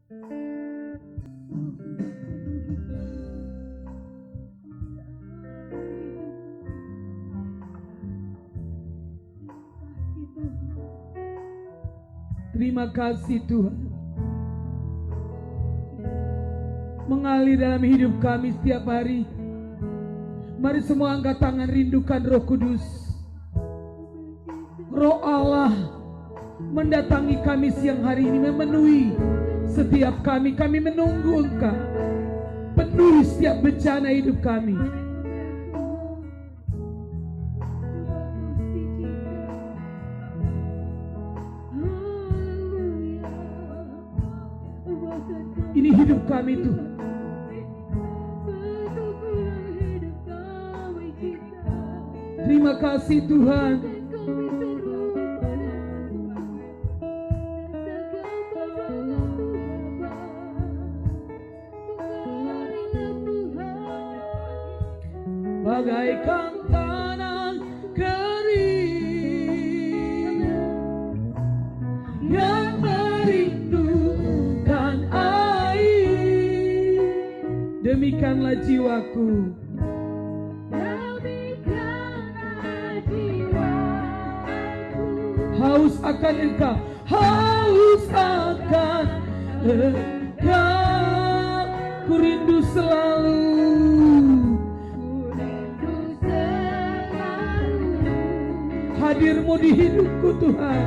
Terima kasih Tuhan, mengalir dalam hidup kami setiap hari. Mari semua angkat tangan, rindukan Roh Kudus. Roh Allah mendatangi kami siang hari ini, memenuhi setiap kami. Kami menunggu Engkau, penuhi setiap bencana hidup kami. Ini hidup kami Tuhan. Terima kasih Tuhan. Bagaikan tanah kering yang merindukan air, demikianlah jiwaku. Haus akan Engkau, haus akan Engkau, ku rindu selalu. Hadir-Mu di hidupku Tuhan.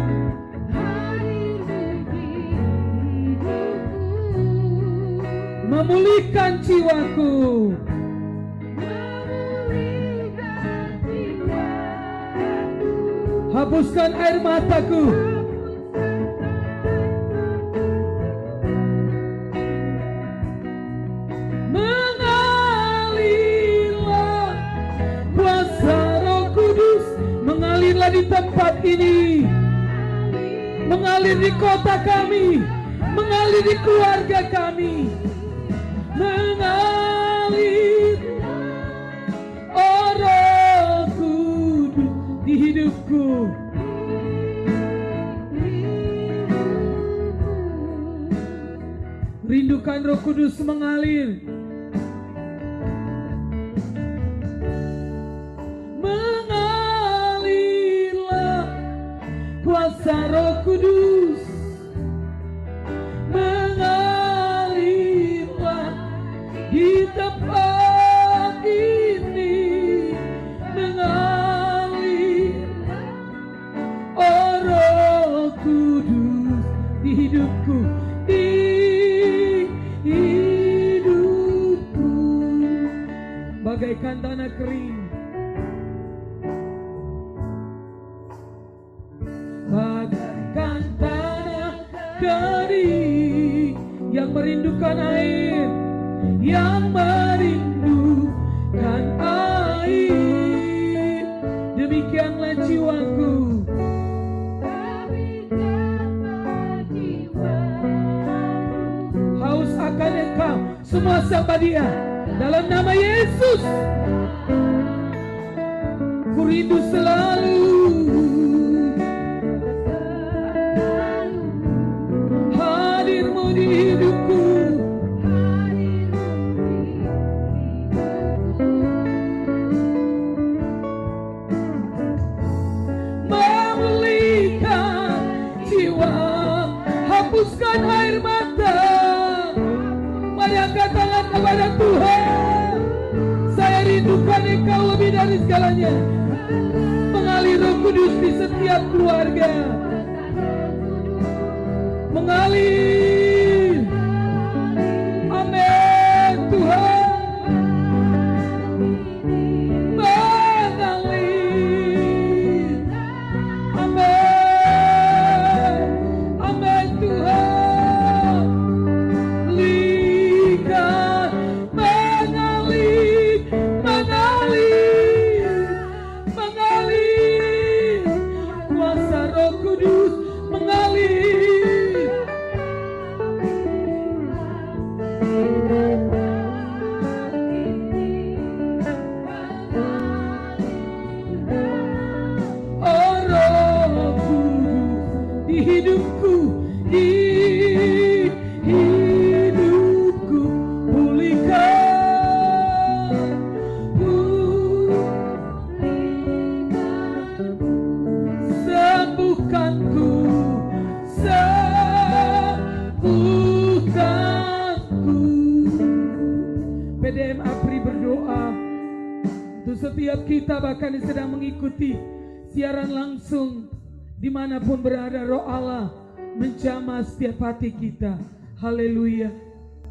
Memulihkan jiwaku. Hapuskan air mataku. Mengalirlah kuasa Roh Kudus, mengalirlah di tempat ini, mengalir di kota kami, mengalir di keluarga kami, mengalir, oh Roh Kudus di hidupku. Rindukan Roh Kudus mengalir. Mengalirlah kuasa Roh Kudus, mengalirlah di tempat ini, mengalir, oh Roh Kudus di hidupku, di hidupku. Bagaikan tanah kering, bagaikan tanah kering yang merindukan air, yang merindukan air, demikianlah jiwaku. Haus akan Engkau, semua sapa Dia dalam nama Yesus. Ku rindu selalu. Hadir-Mu di hidupku. Memulihkan jiwa, hapuskan air mata. Mari angkat tangan kepada Tuhan. Saya rindukan Engkau lebih dari segalanya. Mengalir Roh Kudus di setiap keluarga. Mengalir. Amin Tuhan. Mengalir. Amin. Amin Tuhan. Lihat. Mengalir. Mengalir. Mengalir. Kuasa Roh Kudus mengalir. Oh Roh Kudus di hidupku, di hidupku. setiap kita bahkan yang sedang mengikuti siaran langsung dimanapun berada, Roh Allah menjamah setiap hati kita. Haleluya.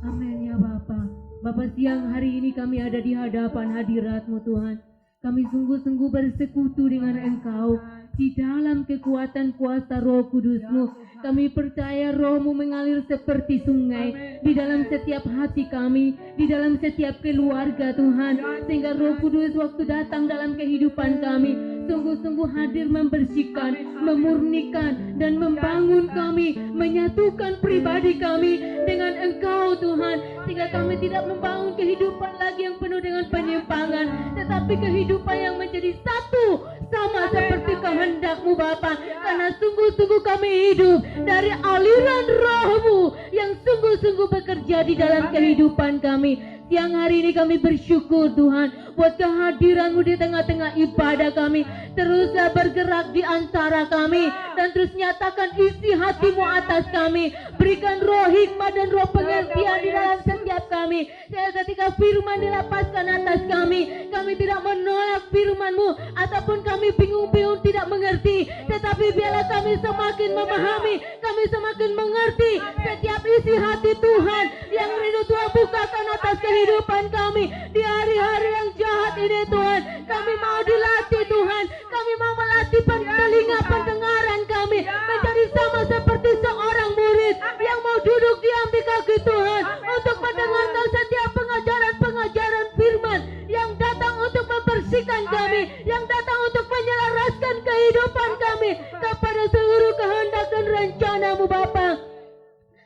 Amin ya Bapa. Bapa, siang hari ini kami ada di hadapan hadirat-Mu Tuhan. Kami sungguh-sungguh bersekutu dengan Engkau di dalam kekuatan kuasa Roh Kudus-Mu. Kami percaya Roh-Mu mengalir seperti sungai di dalam setiap hati kami, di dalam setiap keluarga Tuhan. Sehingga Roh Kudus waktu datang dalam kehidupan kami, sungguh-sungguh hadir membersihkan, memurnikan, dan membangun kami, menyatukan pribadi kami dengan Engkau Tuhan. Sehingga kami tidak membangun kehidupan lagi yang penuh dengan penyimpangan, tetapi kehidupan yang menjadi satu sama seperti kehendak-Mu Bapa. Karena sungguh-sungguh kami hidup dari aliran Roh-Mu yang sungguh-sungguh bekerja di dalam kehidupan kami. Siang hari ini kami bersyukur Tuhan buat kehadiran-Mu di tengah-tengah ibadah kami. Teruslah bergerak di antara kami dan terus nyatakan isi hati-Mu atas kami. Berikan roh hikmat dan roh pengertian di dalam setiap kami. Ketika firman dilepaskan atas kami tidak menolak firman-Mu ataupun kami bingung-bingung tidak mengerti, tetapi biarlah kami semakin memahami, kami semakin mengerti setiap isi hati Tuhan yang rindu Tuhan bukakan atas kehidupan kami di hari-hari yang jahat ini Tuhan. Kami mau dilatih Tuhan, kami mau melatih telinga pendengaran kami menjadi sama seperti seorang murid yang mau duduk diam di kaki Tuhan untuk mendengarkan setiap pengajaran-pengajaran firman yang datang untuk membersihkan kami, yang datang untuk menyelaraskan kehidupan kami kepada seluruh kehendak dan rencana-Mu Bapa.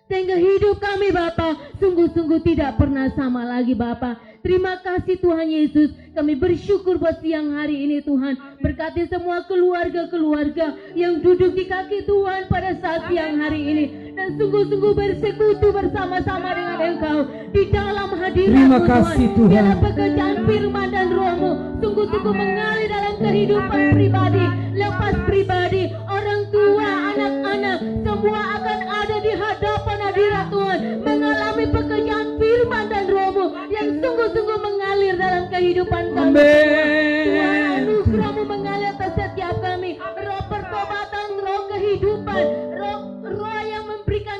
Sehingga hidup kami Bapa sungguh-sungguh tidak pernah sama lagi Bapa. Terima kasih Tuhan Yesus. Kami bersyukur buat siang hari ini Tuhan. Berkati semua keluarga-keluarga yang duduk di kaki Tuhan pada saat siang hari ini. Dan sungguh-sungguh bersekutu bersama-sama dengan Engkau di dalam hadirat-Mu Tuhan. Biarlah pekerjaan firman dan Roh-Mu sungguh-sungguh mengalir dalam kehidupan pribadi, lepas pribadi, orang tua, anak-anak, semua akan ada di hadapan hadirat Tuhan, mengalami pekerjaan firman dan Roh-Mu yang sungguh-sungguh mengalir dalam kehidupan kami. Tuhan, anugerah-Mu mengalir atas setiap kami. Roh pertobatan, roh kehidupan, roh yang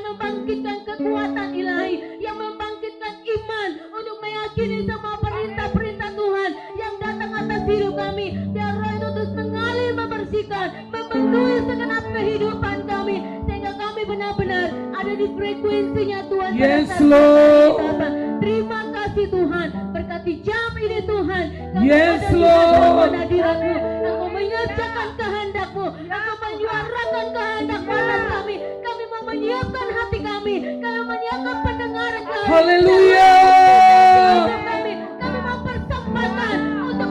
membangkitkan kekuatan ilahi, yang membangkitkan iman untuk meyakini semua perintah-perintah Tuhan yang datang atas hidup kami. Biar roh itu terus mengalir, membersihkan, memenuhi segenap kehidupan kami, sehingga kami benar-benar ada di frekuensinya Tuhan. Yes Lord. Terima kasih Tuhan, berkati jam ini Tuhan. Yes Lord. Engkau mengerjakan kehendak-Mu, Engkau menyuarakan kehendak-Mu atas kami. Kami mau menyiapkan hati kami menyiapkan pendengaran kami. Haleluya. Kami mau persembahkan untuk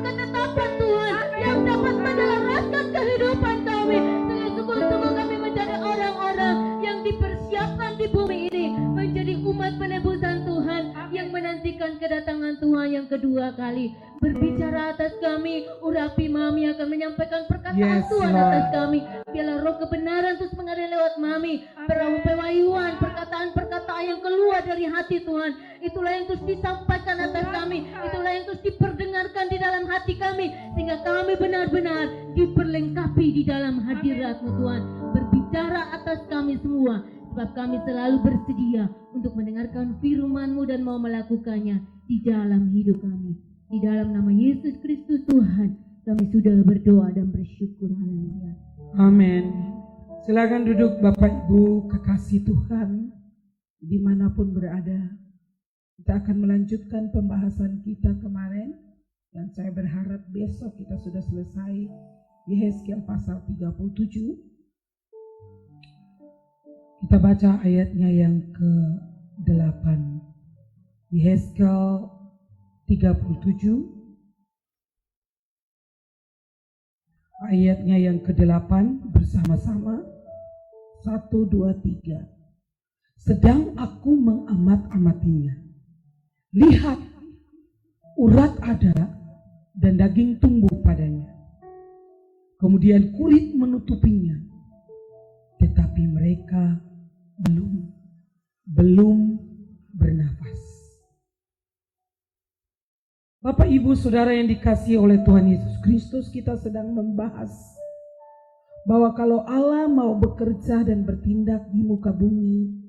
ketetapan Tuhan yang dapat menyelaraskan kehidupan kami. Sungguh-sungguh kami menjadi orang-orang yang dipersiapkan di bumi ini menjadi umat penebusan Tuhan yang menantikan kedatangan Tuhan yang kedua kali. Berbicara atas kami, urapi Mami akan menyampaikan perkataan Tuhan atas kami. Biarlah roh kebenaran terus mengalir lewat Mami, pewahyuan, perkataan-perkataan yang keluar dari hati Tuhan. Itulah yang terus disampaikan atas kami, itulah yang terus diperdengarkan di dalam hati kami, sehingga kami benar-benar diperlengkapi di dalam hadirat-Mu Tuhan. Berbicara atas kami semua, sebab kami selalu bersedia untuk mendengarkan firman-Mu dan mau melakukannya di dalam hidup kami. Di dalam nama Yesus Kristus Tuhan, kami sudah berdoa dan bersyukur. Haleluya. Amin. Silakan duduk Bapak Ibu kekasih Tuhan dimanapun berada. Kita akan melanjutkan pembahasan kita kemarin, dan saya berharap besok kita sudah selesai Yehezkiel pasal 37. Kita baca ayatnya yang ke-8. Yehezkiel 37 ayatnya yang ke-8 bersama-sama. 1, 2, 3. Sedang aku mengamat-amatinya, lihat, urat ada dan daging tumbuh padanya, kemudian kulit menutupinya, tetapi mereka belum bernafas. Ibu Saudara yang dikasihi oleh Tuhan Yesus Kristus, kita sedang membahas bahwa kalau Allah mau bekerja dan bertindak di muka bumi,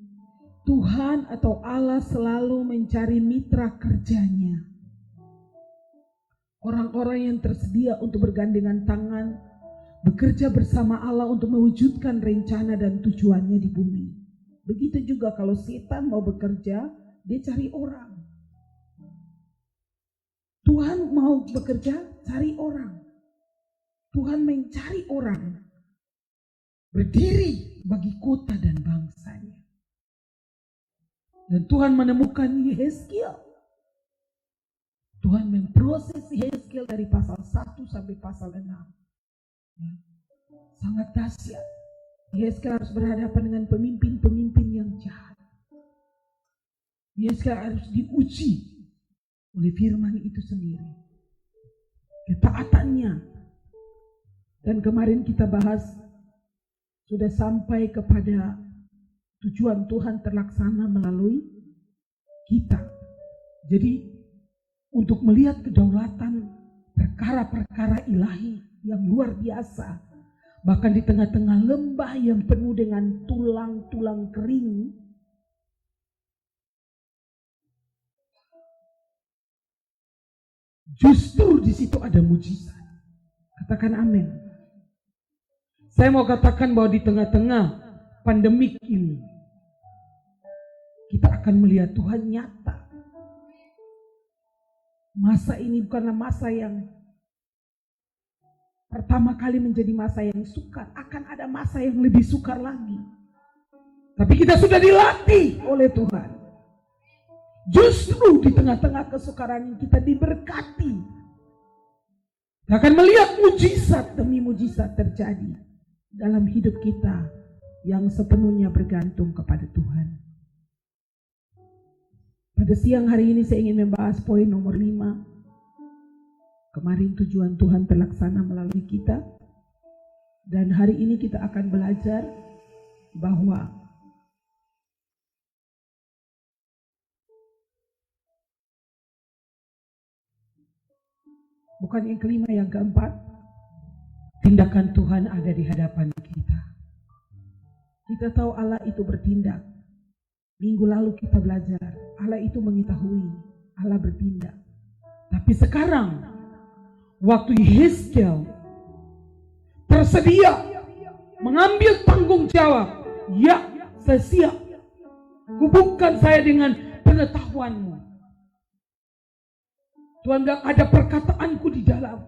Tuhan atau Allah selalu mencari mitra kerjanya. Orang-orang yang tersedia untuk bergandengan tangan, bekerja bersama Allah untuk mewujudkan rencana dan tujuannya di bumi. Begitu juga kalau setan mau bekerja, dia cari orang. Tuhan mau bekerja, cari orang. Tuhan mencari orang. Berdiri bagi kota dan bangsanya. Dan Tuhan menemukan Yehezkiel. Tuhan memproses Yehezkiel dari pasal 1 sampai pasal 6. Ya. Sangat dahsyat. Yehezkiel harus berhadapan dengan pemimpin-pemimpin yang jahat. Yehezkiel harus diuji oleh firman itu sendiri, ketaatannya. Dan kemarin kita bahas sudah sampai kepada tujuan Tuhan terlaksana melalui kita. Jadi untuk melihat kedaulatan perkara-perkara ilahi yang luar biasa, bahkan di tengah-tengah lembah yang penuh dengan tulang-tulang kering, justru di situ ada mujizat. Katakan amin. Saya mau katakan bahwa di tengah-tengah pandemik ini, kita akan melihat Tuhan nyata. Masa ini bukanlah masa yang pertama kali menjadi masa yang sukar. Akan ada masa yang lebih sukar lagi. Tapi kita sudah dilatih oleh Tuhan. Justru di tengah-tengah kesukaran ini kita diberkati. Kita akan melihat mujizat demi mujizat terjadi dalam hidup kita yang sepenuhnya bergantung kepada Tuhan. Pada siang hari ini saya ingin membahas poin nomor 5. Kemarin tujuan Tuhan terlaksana melalui kita. Dan hari ini kita akan belajar bahwa bukan yang kelima, yang keempat, tindakan Tuhan ada di hadapan kita. Kita tahu Allah itu bertindak. Minggu lalu kita belajar, Allah itu mengetahui, Allah bertindak. Tapi sekarang, waktu Yehezkiel tersedia mengambil tanggung jawab, ya saya siap, hubungkan saya dengan pengetahuanmu. Tuhan bilang, ada perkataanku di dalam,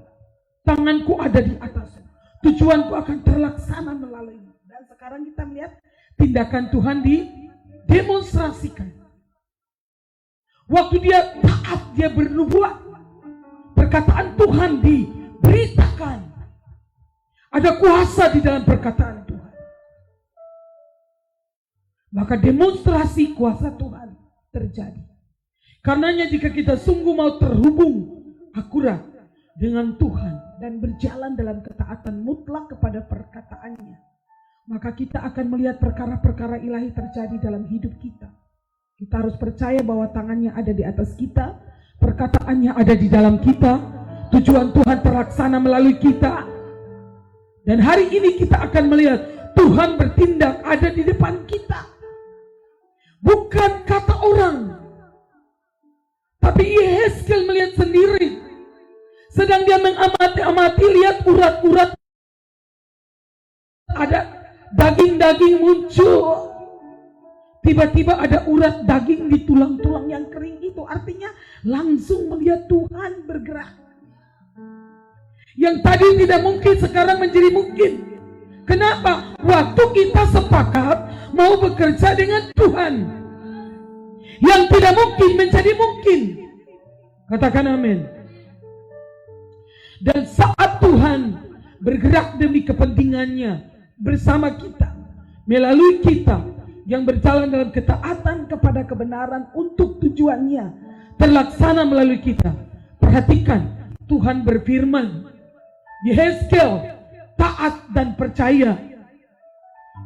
tanganku ada di atas, tujuanku akan terlaksana melalui. Dan sekarang kita melihat tindakan Tuhan didemonstrasikan. Waktu dia taat, dia bernubuat, perkataan Tuhan diberitakan. Ada kuasa di dalam perkataan Tuhan. Maka demonstrasi kuasa Tuhan terjadi. Karenanya jika kita sungguh mau terhubung akurat dengan Tuhan dan berjalan dalam ketaatan mutlak kepada perkataannya, maka kita akan melihat perkara-perkara ilahi terjadi dalam hidup kita. Kita harus percaya bahwa tangannya ada di atas kita, perkataannya ada di dalam kita, tujuan Tuhan terlaksana melalui kita. Dan hari ini kita akan melihat Tuhan bertindak ada di depan kita. Bukan kata orang, tapi Yehezkiel melihat sendiri. Sedang dia mengamati-amati, lihat urat-urat, ada daging-daging muncul. Tiba-tiba ada urat daging di tulang-tulang yang kering itu. Artinya langsung melihat Tuhan bergerak. Yang tadi tidak mungkin sekarang menjadi mungkin. Kenapa? Waktu kita sepakat mau bekerja dengan Tuhan, yang tidak mungkin menjadi mungkin. Katakan amin. Dan saat Tuhan bergerak demi kepentingannya bersama kita, melalui kita yang berjalan dalam ketaatan kepada kebenaran untuk tujuannya terlaksana melalui kita. Perhatikan, Tuhan berfirman, Yehezkiel taat dan percaya.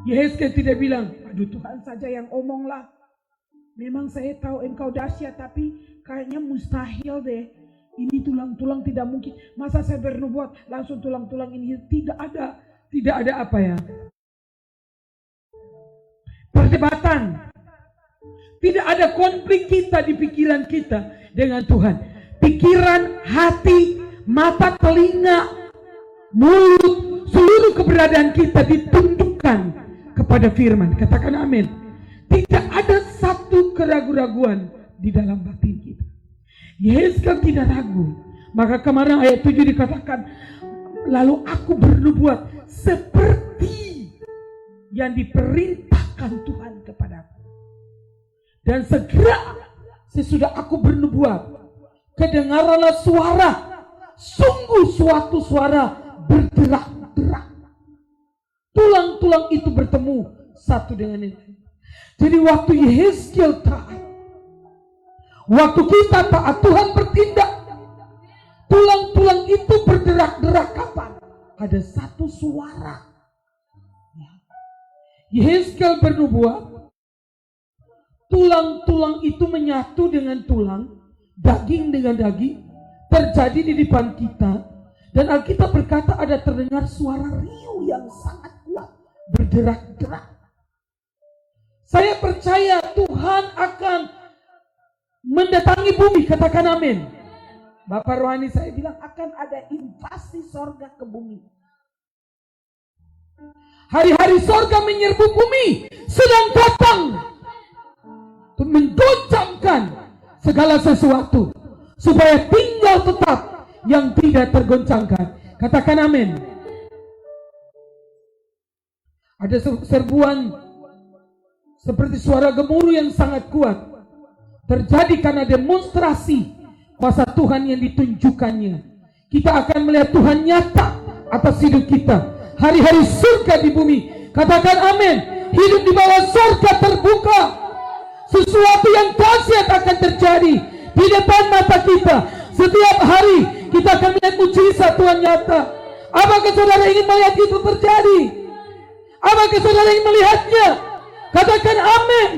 Yehezkiel tidak bilang, aduh Tuhan saja yang omonglah. Memang saya tahu engkau dahsyat, tapi kayaknya mustahil deh. Ini tulang-tulang tidak mungkin. Masa saya bernubuat langsung tulang-tulang ini tidak ada apa ya? Perdebatan. Tidak ada konflik kita di pikiran kita dengan Tuhan. Pikiran, hati, mata, telinga, mulut, seluruh keberadaan kita ditundukkan kepada firman. Katakan amin. Tidak ada satu keraguan-raguan di dalam batin kita. Yeskel tidak ragu. Maka kemarin ayat 7 dikatakan, lalu aku bernubuat seperti yang diperintahkan Tuhan kepadaku. Dan segera sesudah aku bernubuat, kedengaranlah suara, sungguh suatu suara berderak-derak. Tulang-tulang itu bertemu satu dengan yang lain. Jadi waktu Yehezkiel taat, waktu kita taat, Tuhan bertindak. Tulang-tulang itu berderak-derak kapan? Ada satu suara. Yehezkiel bernubuat, tulang-tulang itu menyatu dengan tulang, daging dengan daging, terjadi di depan kita. Dan Alkitab berkata ada terdengar suara riuh yang sangat kuat, berderak-derak. Saya percaya Tuhan akan mendatangi bumi, katakan amin. Bapak rohani saya bilang akan ada invasi sorga ke bumi. Hari-hari sorga menyerbu bumi sedang datang untuk menggoncangkan segala sesuatu supaya tinggal tetap yang tidak tergoncangkan. Katakan amin. Ada serbuan seperti suara gemuruh yang sangat kuat terjadi karena demonstrasi kuasa Tuhan yang ditunjukkannya. Kita akan melihat Tuhan nyata atas hidup kita. Hari-hari surga di bumi. Katakan amin. Hidup di bawah surga terbuka. Sesuatu yang dahsyat akan terjadi di depan mata kita. Setiap hari kita akan melihat mujizat Tuhan nyata. Apakah saudara ingin melihat itu terjadi? Apakah saudara ingin melihatnya? Katakan amin.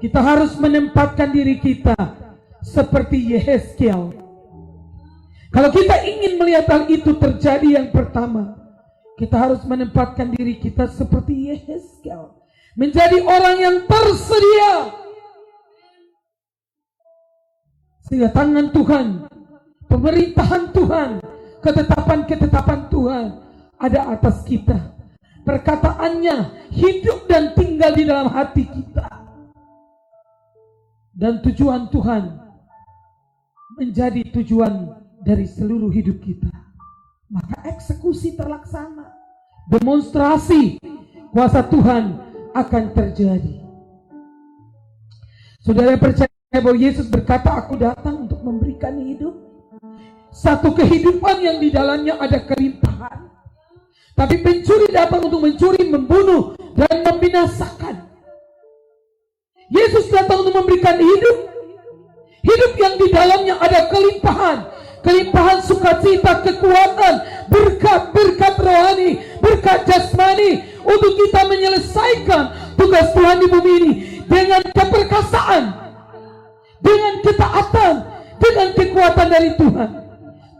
Kita harus menempatkan diri kita seperti Yehezkiel. Kalau kita ingin melihat hal itu terjadi, yang pertama, kita harus menempatkan diri kita seperti Yehezkiel. Menjadi orang yang tersedia. Sehingga tangan Tuhan, pemerintahan Tuhan, ketetapan-ketetapan Tuhan ada atas kita. Perkataannya hidup dan tinggal di dalam hati kita. Dan tujuan Tuhan menjadi tujuan dari seluruh hidup kita. Maka eksekusi terlaksana. Demonstrasi kuasa Tuhan akan terjadi. Saudara percaya bahwa Yesus berkata, aku datang untuk memberikan hidup. Satu kehidupan yang di dalamnya ada kelimpahan. Tapi pencuri datang untuk mencuri, membunuh, dan membinasakan. Yesus datang untuk memberikan hidup. Hidup yang di dalamnya ada kelimpahan. Kelimpahan sukacita, kekuatan, berkat-berkat rohani, berkat jasmani. Untuk kita menyelesaikan tugas Tuhan di bumi ini. Dengan keperkasaan. Dengan ketaatan. Dengan kekuatan dari Tuhan.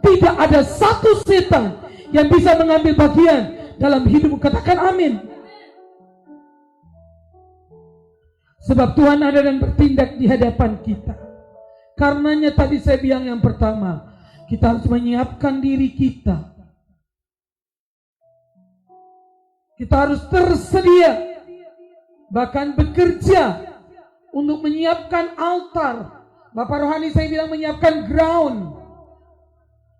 Tidak ada satu setan yang bisa mengambil bagian dalam hidupmu. Katakan amin. Sebab Tuhan ada dan bertindak di hadapan kita. Karenanya tadi saya bilang yang pertama, kita harus menyiapkan diri kita. Kita harus tersedia, bahkan bekerja untuk menyiapkan altar. Bapak rohani saya bilang menyiapkan ground.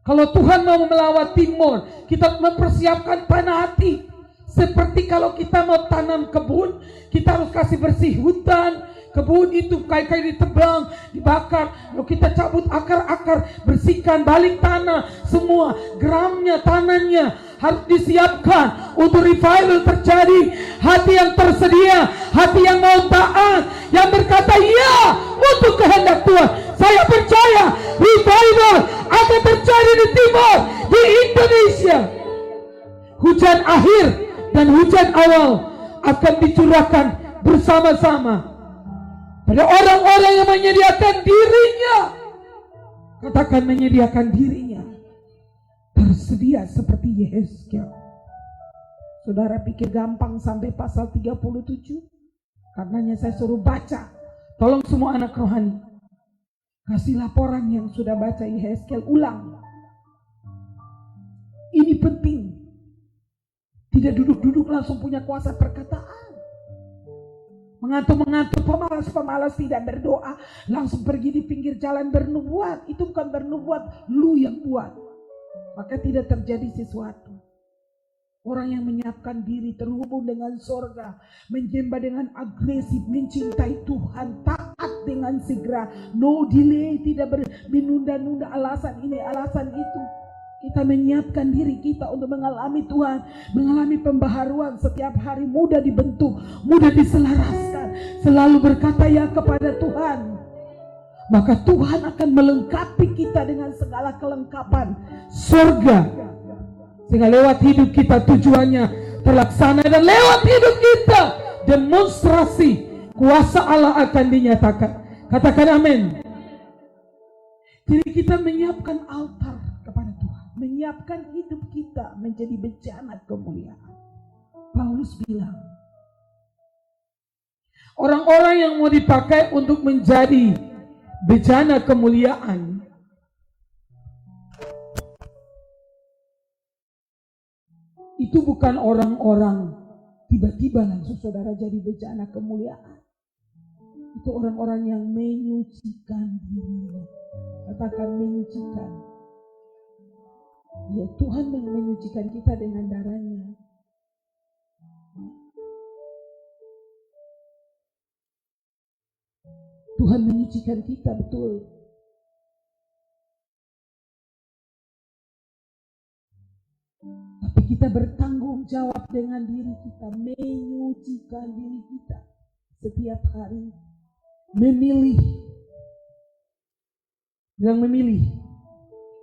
Kalau Tuhan mau melawat timur, kita mempersiapkan tanah hati. Seperti kalau kita mau tanam kebun, kita harus kasih bersih hutan. Kebun itu kayu-kayu ditebang, dibakar. Lalu kita cabut akar-akar, bersihkan balik tanah. Semua gramnya, tanahnya harus disiapkan untuk revival terjadi. Hati yang tersedia, hati yang mau taat, yang berkata ya untuk kehendak Tuhan. Saya percaya revival akan terjadi di timur, di Indonesia. Hujan akhir dan hujan awal akan dicurahkan bersama-sama pada orang-orang yang menyediakan dirinya. Katakan menyediakan dirinya. Tersedia seperti Yehezkiel. Saudara pikir gampang sampai pasal 37? Karenanya saya suruh baca. Tolong semua anak rohani, kasih laporan yang sudah baca Yehezkiel ulang. Ini penting. Tidak duduk-duduk langsung punya kuasa perkataan. Mengantuk-mengantuk, pemalas-pemalas tidak berdoa, langsung pergi di pinggir jalan bernubuat. Itu bukan bernubuat, lu yang buat. Maka tidak terjadi sesuatu. Orang yang menyiapkan diri terhubung dengan sorga, menyembah dengan agresif, mencintai Tuhan, taat dengan segera, no delay, tidak menunda-nunda alasan ini, alasan itu. Kita menyiapkan diri kita untuk mengalami Tuhan, mengalami pembaharuan setiap hari, mudah dibentuk, mudah diselaraskan, selalu berkata ya kepada Tuhan. Maka Tuhan akan melengkapi kita dengan segala kelengkapan sorga. Sehingga lewat hidup kita tujuannya terlaksana, dan lewat hidup kita demonstrasi kuasa Allah akan dinyatakan. Katakan amin. Jadi kita menyiapkan altar kepada Tuhan, menyiapkan hidup kita menjadi bejana kemuliaan. Paulus bilang, orang-orang yang mau dipakai untuk menjadi bejana kemuliaan itu bukan orang-orang tiba-tiba langsung saudara jadi bejana kemuliaan. Itu orang-orang yang menyucikan dirinya. Katakan menyucikan. Ya, Tuhan menyucikan kita dengan darahnya. Tuhan menyucikan kita, betul. Tapi kita bertanggung jawab dengan diri kita, menyucikan diri kita setiap hari, memilih, bilang memilih,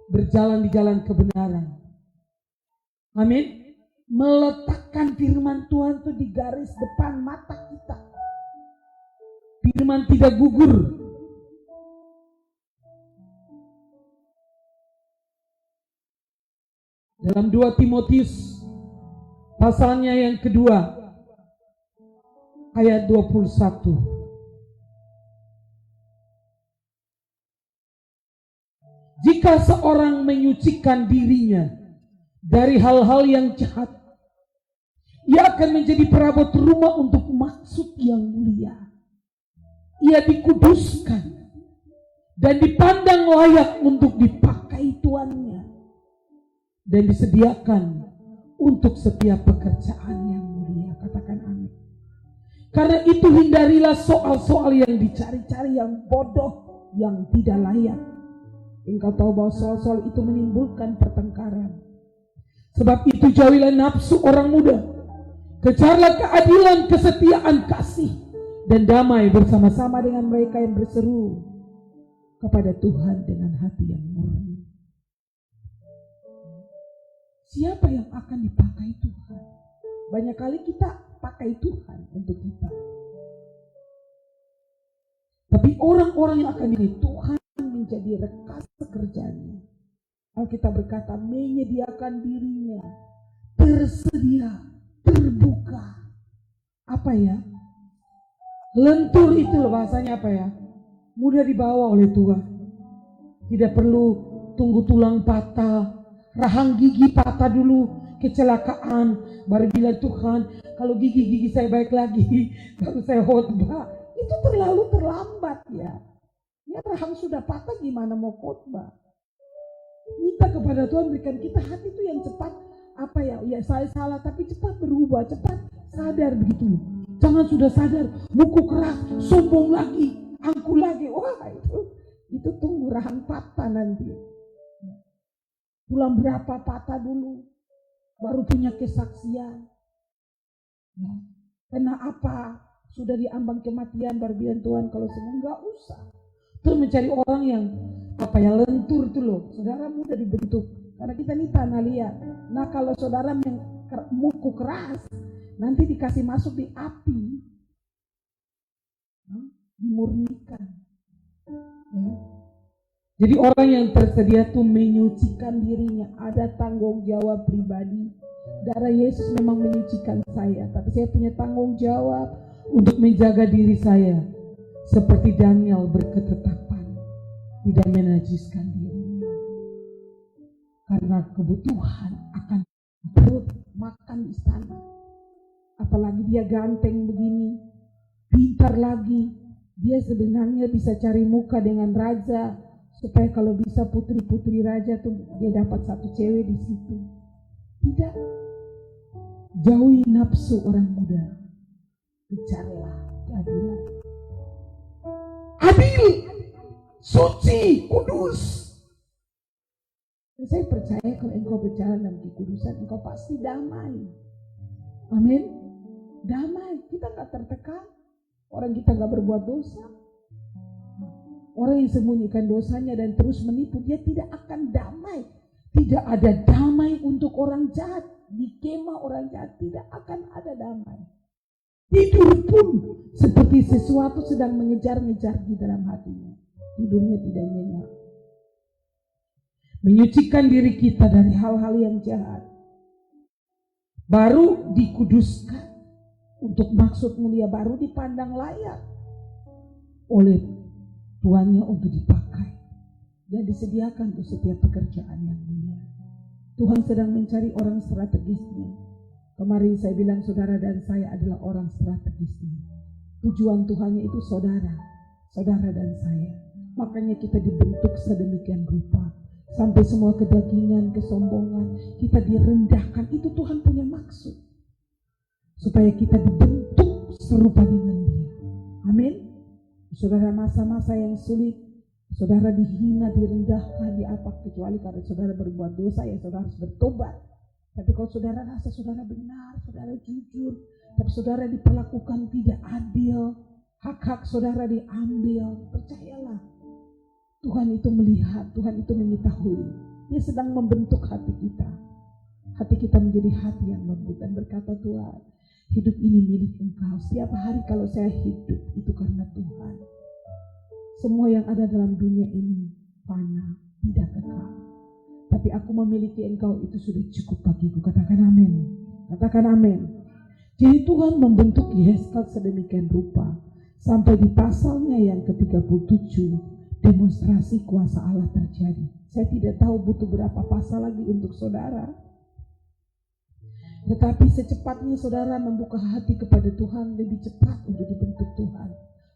berjalan di jalan kebenaran. Amin. Meletakkan firman Tuhan itu di garis depan mata kita. Firman tidak gugur. Dalam 2 Timotius pasalnya yang kedua ayat 21. Jika seorang menyucikan dirinya dari hal-hal yang jahat, ia akan menjadi perabot rumah untuk maksud yang mulia. Ia dikuduskan dan dipandang layak untuk dipakai tuannya, dan disediakan untuk setiap pekerjaan yang mulia. Katakan amin. Karena itu hindarilah soal-soal yang dicari-cari, yang bodoh, yang tidak layak. Engkau tahu bahwa soal-soal itu menimbulkan pertengkaran. Sebab itu jauhilah nafsu orang muda. Kejarlah keadilan, kesetiaan, kasih, dan damai bersama-sama dengan mereka yang berseru kepada Tuhan dengan hati yang murni. Siapa yang akan dipakai Tuhan? Banyak kali kita pakai Tuhan untuk kita. Tapi orang-orang yang akan dipakai Tuhan menjadi rekas pekerjaannya. Alkitab berkata menyediakan dirinya, tersedia, terbuka. Apa ya? Lentur itu loh bahasanya apa ya? Mudah dibawa oleh Tuhan. Tidak perlu tunggu tulang patah, rahang gigi patah dulu, kecelakaan, baru bilang Tuhan kalau gigi-gigi saya baik lagi, baru saya khotbah. Itu terlalu terlambat ya. Ya rahang sudah patah gimana mau khotbah? Minta kepada Tuhan berikan kita hati itu yang cepat. Apa ya? Ya saya salah tapi cepat berubah, cepat sadar begitu. Jangan sudah sadar, muku keras, sombong lagi, angku lagi. Wah itu tunggu rahang patah nanti. Tulang berapa patah dulu, baru punya kesaksian. Ya. Karena apa? Sudah diambang kematian, baru bilang Tuhan kalau semua enggak usah. Terus mencari orang yang apa ya lentur itu loh. Saudara mudah dibentuk. Karena kita ini tanah liat. Nah kalau saudara muku keras, nanti dikasih masuk di api, dimurnikan. Ya. Jadi orang yang tersedia tuh menyucikan dirinya, ada tanggung jawab pribadi. Darah Yesus memang menyucikan saya, tapi saya punya tanggung jawab untuk menjaga diri saya. Seperti Daniel berketetapan, tidak menajiskan dirinya. Karena kebutuhan akan perut makan di sana. Apalagi dia ganteng begini, pintar lagi, dia sebenarnya bisa cari muka dengan raja, supaya kalau bisa putri-putri raja tuh dia dapat satu cewek di situ. Tidak. Jauhi nafsu orang muda. Bicaralah keadilan. Adil, suci, kudus. Dan saya percaya kalau engkau bicara dalam kekudusan, engkau pasti damai. Amin. Damai. Kita gak tertekan. Orang kita gak berbuat dosa. Orang yang sembunyikan dosanya dan terus menipu, dia tidak akan damai. Tidak ada damai untuk orang jahat. Di kemah orang jahat tidak akan ada damai. Tidur pun seperti sesuatu sedang mengejar-ngejar di dalam hatinya. Tidurnya tidak nyenyak. Menyucikan diri kita dari hal-hal yang jahat. Baru dikuduskan. Untuk maksud mulia, baru dipandang layak oleh tuannya untuk dipakai dan disediakan untuk setiap pekerjaan yang mulia. Tuhan sedang mencari orang strategisnya. Kemarin saya bilang saudara dan saya adalah orang strategisnya. Tujuan Tuhannya itu saudara dan saya. Makanya kita dibentuk sedemikian rupa. Sampai semua kedagingan, kesombongan kita direndahkan. Itu Tuhan punya maksud. Supaya kita dibentuk serupa dengan Dia. Amin. Saudara, masa-masa yang sulit, saudara dihina, direndahkan, diapa, kecuali kalau saudara berbuat dosa, ya saudara harus bertobat. Tapi kalau saudara rasa saudara benar, saudara jujur, tapi saudara diperlakukan tidak adil, hak-hak saudara diambil, percayalah, Tuhan itu melihat, Tuhan itu mengetahui. Dia sedang membentuk hati kita. Hati kita menjadi hati yang lembut dan berkata, Tuhan, hidup ini milik Engkau. Setiap hari kalau saya hidup itu karena Tuhan. Semua yang ada dalam dunia ini fana, tidak kekal. Tapi aku memiliki Engkau, itu sudah cukup bagiku. Katakan amin. Katakan amin. Jadi Tuhan membentuk Yeskel sedemikian rupa. Sampai di pasalnya yang ke-37, demonstrasi kuasa Allah terjadi. Saya tidak tahu butuh berapa pasal lagi untuk saudara. Tetapi secepatnya saudara membuka hati kepada Tuhan, lebih cepat untuk dibentuk Tuhan.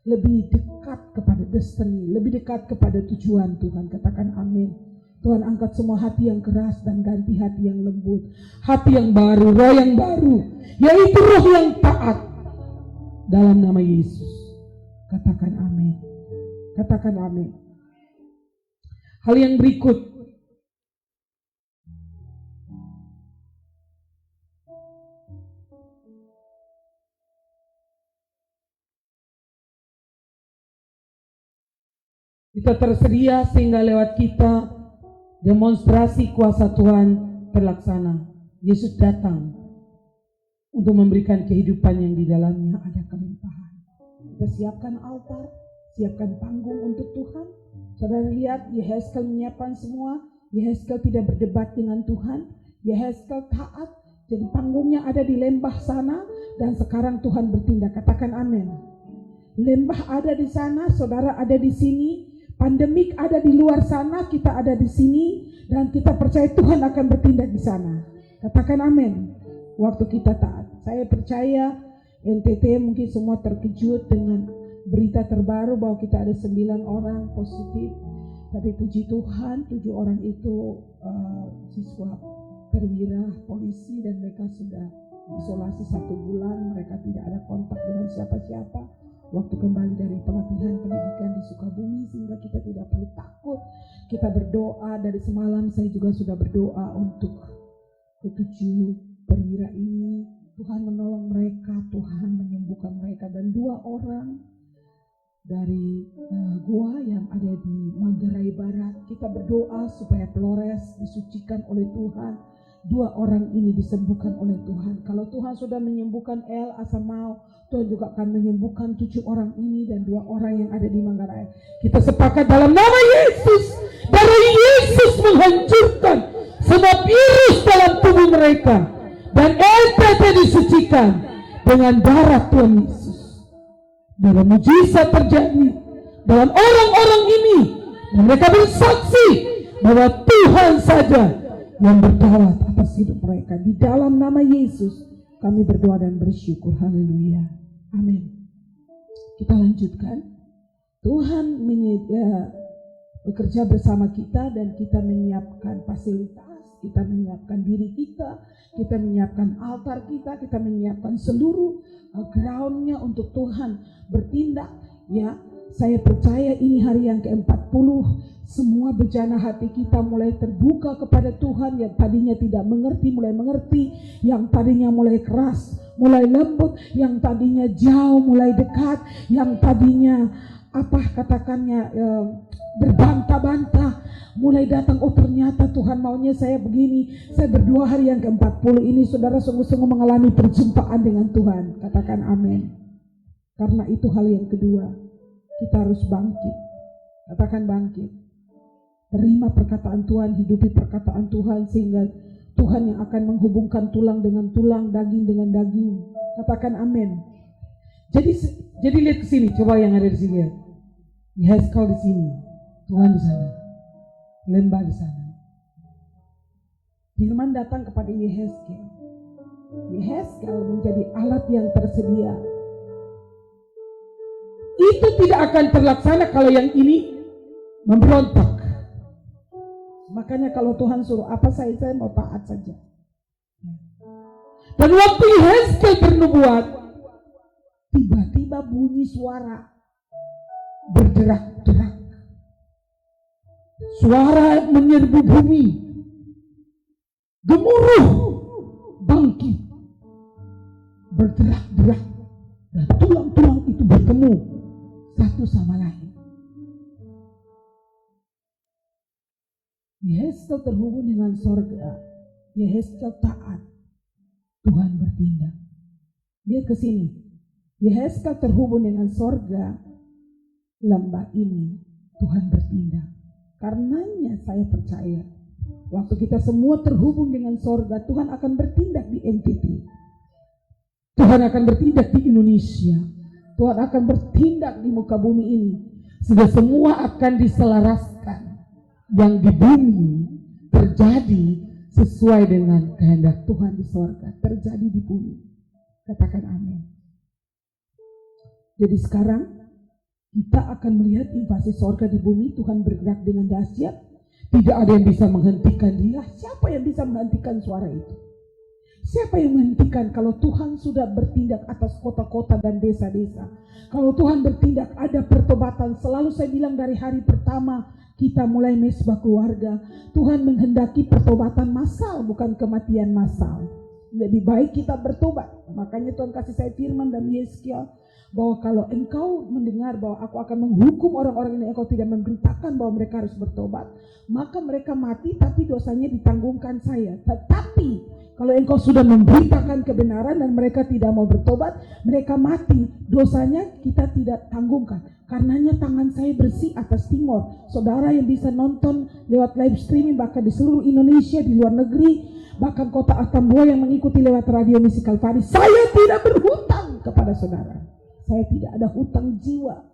Lebih dekat kepada destiny, lebih dekat kepada tujuan Tuhan. Katakan amin. Tuhan angkat semua hati yang keras dan ganti hati yang lembut. Hati yang baru, roh yang baru. Yaitu roh yang taat. Dalam nama Yesus. Katakan amin. Katakan amin. Hal yang berikut. Kita tersedia sehingga lewat kita demonstrasi kuasa Tuhan terlaksana. Yesus datang untuk memberikan kehidupan yang di dalamnya ada kelimpahan. Kita siapkan altar, siapkan panggung untuk Tuhan. Saudara lihat, Yehezkel menyiapkan semua. Yehezkel tidak berdebat dengan Tuhan. Yehezkel taat. Jadi panggungnya ada di lembah sana dan sekarang Tuhan bertindak. Katakan amin. Lembah ada di sana, saudara ada di sini. Pandemik ada di luar sana, kita ada di sini, dan kita percaya Tuhan akan bertindak di sana. Katakan amin. Waktu kita taat. Saya percaya NTT mungkin semua terkejut dengan berita terbaru bahwa kita ada 9 orang positif. Tapi puji Tuhan, 7 orang itu siswa perwira polisi dan mereka sudah isolasi 1 bulan. Mereka tidak ada kontak dengan siapa-siapa. Waktu kembali dari pelatihan pendidikan di Sukabumi, sehingga kita tidak perlu takut. Kita berdoa dari semalam, saya juga sudah berdoa untuk ke-7 perwira ini. Tuhan menolong mereka, Tuhan menyembuhkan mereka. Dan 2 orang dari gua yang ada di Manggarai Barat, kita berdoa supaya Flores disucikan oleh Tuhan. dua orang ini disembuhkan oleh Tuhan. Kalau Tuhan sudah menyembuhkan El Asamau, Tuhan juga akan menyembuhkan 7 orang ini dan 2 orang yang ada di Manggarai. Kita sepakat dalam nama Yesus. Darah Yesus menghancurkan semua virus dalam tubuh mereka. Dan LPT disucikan dengan darah Tuhan Yesus. Dalam mujizat terjadi dalam orang-orang ini. Dan mereka bersaksi bahwa Tuhan saja yang berdaulat atas hidup mereka. Di dalam nama Yesus kami berdoa dan bersyukur. Haleluya. Amin. Kita lanjutkan. Tuhan bekerja bersama kita dan kita menyiapkan fasilitas, kita menyiapkan diri kita menyiapkan altar kita menyiapkan seluruh groundnya untuk Tuhan bertindak. Ya, saya percaya ini hari yang ke-40. Semua bejana hati kita mulai terbuka kepada Tuhan. Yang tadinya tidak mengerti mulai mengerti, yang tadinya mulai keras mulai lembut, yang tadinya jauh mulai dekat, yang tadinya berbantah-bantah mulai datang. Oh, ternyata Tuhan maunya saya begini. Saya berdoa hari yang ke-40 ini saudara sungguh-sungguh mengalami perjumpaan dengan Tuhan. Katakan amin. Karena itu hal yang kedua, kita harus bangkit. Katakan bangkit. Terima perkataan Tuhan, hidupi perkataan Tuhan, sehingga Tuhan yang akan menghubungkan tulang dengan tulang, daging dengan daging. Katakan amin. Jadi lihat ke sini, coba yang ada di sini. Yehezkel di sini, Tuhan di sana, lembah di sana. Firman datang kepada Yehezkel. Yehezkel menjadi alat yang tersedia. Itu tidak akan terlaksana kalau yang ini memberontak. Makanya kalau Tuhan suruh apa saya mau taat saja. Dan waktu Yehezkel bernubuat, tiba-tiba bunyi suara berderak-derak. Suara menyerbu bumi. Gemuruh, bangkit, berderak-derak. Dan tulang-tulang itu bertemu satu sama lain. Yehezkel terhubung dengan sorga. Yehezkel taat. Tuhan bertindak. Dia ke sini. Yehezkel terhubung dengan sorga. Lembah ini Tuhan bertindak. Karenanya saya percaya waktu kita semua terhubung dengan sorga, Tuhan akan bertindak di NTT. Tuhan akan bertindak di Indonesia. Tuhan akan bertindak di muka bumi ini. Sehingga semua akan diselaraskan. Yang di bumi terjadi sesuai dengan kehendak Tuhan di sorga. Terjadi di bumi. Katakan amin. Jadi sekarang kita akan melihat invasi sorga di bumi. Tuhan bergerak dengan dahsyat. Tidak ada yang bisa menghentikan dia. Siapa yang bisa menghentikan suara itu? Siapa yang menghentikan kalau Tuhan sudah bertindak atas kota-kota dan desa-desa? Kalau Tuhan bertindak ada pertobatan. Selalu saya bilang dari hari pertama kita mulai mesbah keluarga, Tuhan menghendaki pertobatan massal, bukan kematian massal. Lebih baik kita bertobat. Makanya Tuhan kasih saya firman dan Yehezkel bahwa kalau engkau mendengar bahwa aku akan menghukum orang-orang ini, engkau tidak memberitakan bahwa mereka harus bertobat, maka mereka mati tapi dosanya ditanggungkan saya. Tetapi kalau engkau sudah memberitakan kebenaran dan mereka tidak mau bertobat, mereka mati, dosanya kita tidak tanggungkan. Karenanya tangan saya bersih atas Timor. Saudara yang bisa nonton lewat live streaming bahkan di seluruh Indonesia, di luar negeri, bahkan kota Atambua yang mengikuti lewat radio Misi Kalvari, saya tidak berhutang kepada saudara. Saya tidak ada hutang jiwa.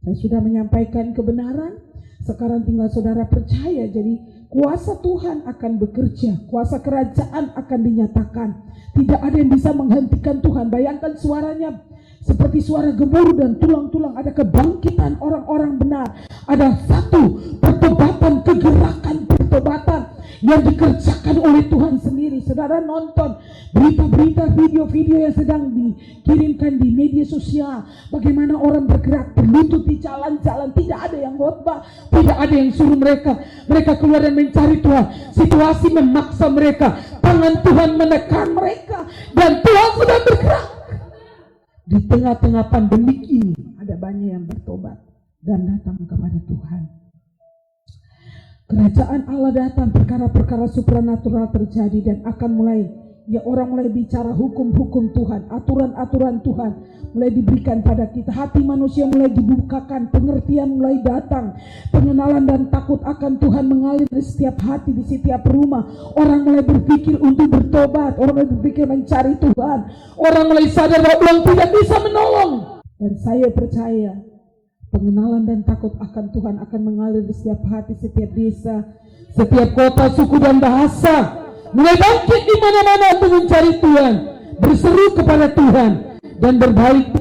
Saya sudah menyampaikan kebenaran. Sekarang tinggal saudara percaya. Jadi kuasa Tuhan akan bekerja. Kuasa kerajaan akan dinyatakan. Tidak ada yang bisa menghentikan Tuhan. Bayangkan suaranya seperti suara gemuruh dan tulang-tulang. Ada kebangkitan orang-orang benar. Ada satu pertobatan, kegerakan pertobatan yang dikerjakan oleh Tuhan sendiri. Saudara nonton berita-berita, video-video yang sedang dikirimkan di media sosial. Bagaimana orang bergerak berlutut di jalan-jalan. Tidak ada yang khotbah, tidak ada yang suruh mereka. Mereka keluar dan mencari Tuhan. Situasi memaksa mereka. Tangan Tuhan menekan mereka. Dan Tuhan sudah bergerak. Di tengah-tengah pandemik ini ada banyak yang bertobat dan datang kepada Tuhan. Kerajaan Allah datang, perkara-perkara supranatural terjadi dan akan mulai orang mulai bicara hukum-hukum Tuhan, aturan-aturan Tuhan mulai diberikan pada kita. Hati manusia mulai dibukakan, pengertian mulai datang, pengenalan dan takut akan Tuhan mengalir di setiap hati, di setiap rumah. Orang mulai berpikir untuk bertobat, orang mulai berpikir mencari Tuhan, orang mulai sadar bahwa uang tidak bisa menolong. Dan saya percaya pengenalan dan takut akan Tuhan akan mengalir di setiap hati, setiap desa, setiap kota, suku dan bahasa. Mulai bangkit di mana-mana untuk mencari Tuhan, berseru kepada Tuhan dan berbalik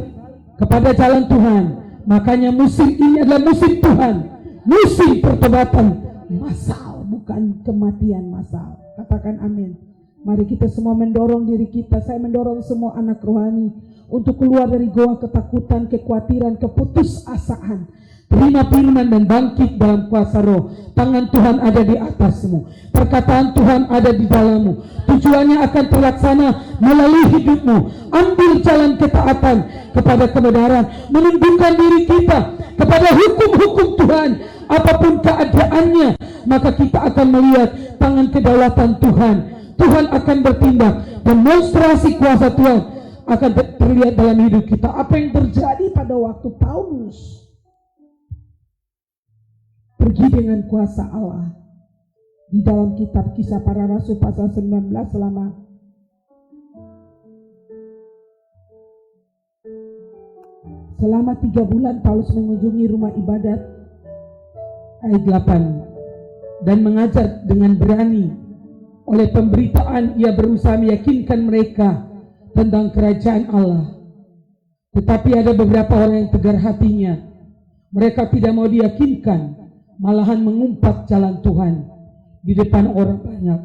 kepada jalan Tuhan. Makanya musim ini adalah musim Tuhan, musim pertobatan massal, bukan kematian massal. Katakan amin. Mari kita semua mendorong diri kita. Saya mendorong semua anak rohani untuk keluar dari goa ketakutan, kekhawatiran, keputusasaan. Terima firman dan bangkit dalam kuasa roh. Tangan Tuhan ada di atasmu. Perkataan Tuhan ada di dalammu. Tujuannya akan terlaksana melalui hidupmu. Ambil jalan ketaatan kepada kebenaran. Menundukkan diri kita kepada hukum-hukum Tuhan. Apapun keadaannya, maka kita akan melihat tangan kedaulatan Tuhan. Tuhan akan bertindak. Demonstrasi kuasa Tuhan akan terlihat dalam hidup kita. Apa yang terjadi pada waktu Paulus pergi dengan kuasa Allah di dalam kitab Kisah Para Rasul pasal 19 selama 3 bulan Paulus mengunjungi rumah ibadat. Ayat 8, dan mengajar dengan berani. Oleh pemberitaan ia berusaha meyakinkan mereka tentang kerajaan Allah. Tetapi ada beberapa orang yang tegar hatinya. Mereka tidak mau diyakinkan, malahan mengumpat jalan Tuhan di depan orang banyak.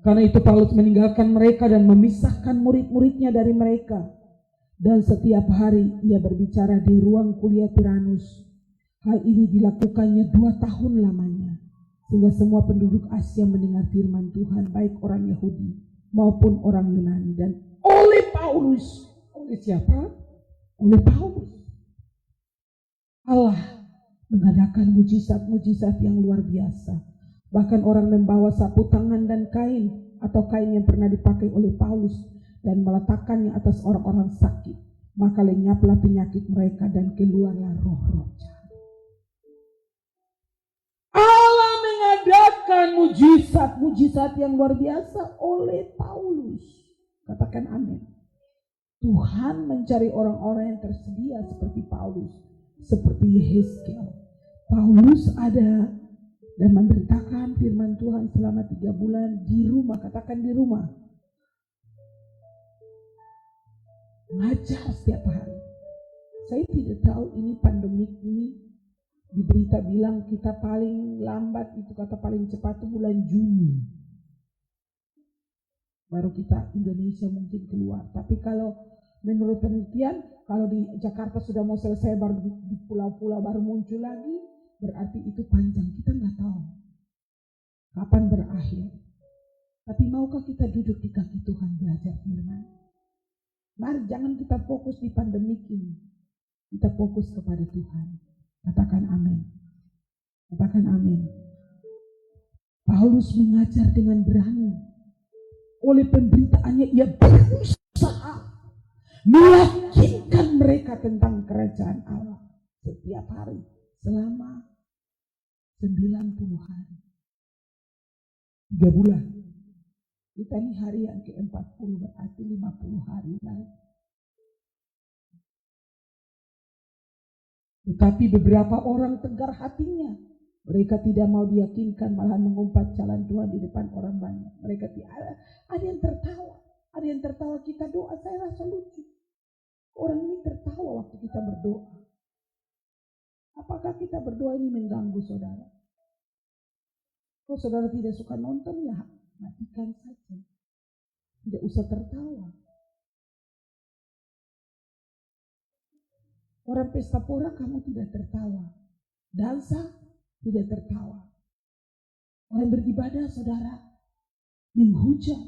Karena itu Paulus meninggalkan mereka dan memisahkan murid-muridnya dari mereka. Dan setiap hari ia berbicara di ruang kuliah Tiranus. Hal ini dilakukannya 2 tahun lamanya. Sehingga semua penduduk Asia mendengar firman Tuhan, baik orang Yahudi maupun orang Yunani. Dan oleh Paulus, oleh siapa? Oleh Paulus, Allah mengadakan mujizat-mujizat yang luar biasa. Bahkan orang membawa sapu tangan dan kain atau kain yang pernah dipakai oleh Paulus dan meletakkannya atas orang-orang sakit. Maka lenyaplah penyakit mereka dan keluarlah roh-roh jahat. Allah mengadakan mujizat-mujizat yang luar biasa oleh Paulus. Katakan amin. Tuhan mencari orang-orang yang tersedia seperti Paulus, seperti Yehezkiel. Paulus ada dan memberitakan firman Tuhan selama 3 bulan di rumah. Katakan di rumah. Ngajar setiap hari. Saya tidak tahu ini pandemik ini. Di berita bilang kita paling lambat itu, kata paling cepat itu bulan Juni. Baru kita Indonesia mungkin keluar. Tapi kalau menurut penelitian, kalau di Jakarta sudah mau selesai, baru di pulau-pulau baru muncul lagi, berarti itu panjang. Kita nggak tahu kapan berakhir. Tapi maukah kita duduk di kaki Tuhan belajar firman? Mari jangan kita fokus di pandemik ini. Kita fokus kepada Tuhan. Katakan amin. Katakan amin. Paulus mengajar dengan berani. Oleh pemberitaannya ia berusaha meyakinkan mereka tentang kerajaan Allah setiap hari selama 90 hari. 3 bulan. Kita ini hari yang ke-40 berarti 50 hari lagi. Tetapi beberapa orang tegar hatinya. Mereka tidak mau diyakinkan, malah mengumpat jalan Tuhan di depan orang banyak. Mereka ada yang tertawa. Ada yang tertawa kita doa, saya rasa lucu. Orang ini tertawa waktu kita berdoa. Apakah kita berdoa ini mengganggu saudara? Kalau saudara tidak suka nonton, ya matikan saja. Tidak usah tertawa. Orang pesta pora kamu tidak tertawa. Dansa tidak tertawa. Orang beribadah saudara menghujat,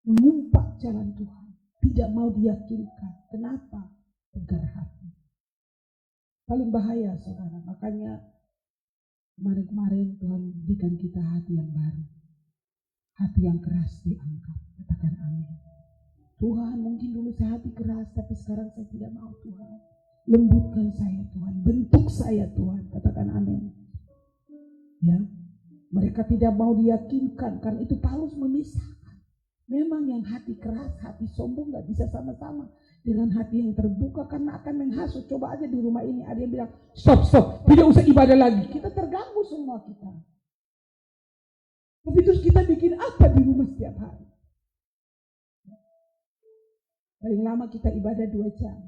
mengumpat jalan Tuhan. Tidak mau diyakinkan. Kenapa? Tegar hati. Paling bahaya saudara. Makanya Kemarin-kemarin Tuhan berikan kita hati yang baru. Hati yang keras diangkat. Katakan amin. Tuhan, mungkin dulu saya hati keras, tapi sekarang saya tidak mau Tuhan. Lembutkan saya Tuhan, bentuk saya Tuhan. Katakan amin. Ya, mereka tidak mau diyakinkan, karena itu Paulus memisahkan. Memang yang hati keras, hati sombong gak bisa sama-sama dengan hati yang terbuka, karena akan menghasut. Coba aja di rumah ini ada yang bilang, stop, tidak usah ibadah lagi. Kita terganggu semua kita. Tapi terus kita bikin apa di rumah setiap hari? Paling lama kita ibadah 2 jam.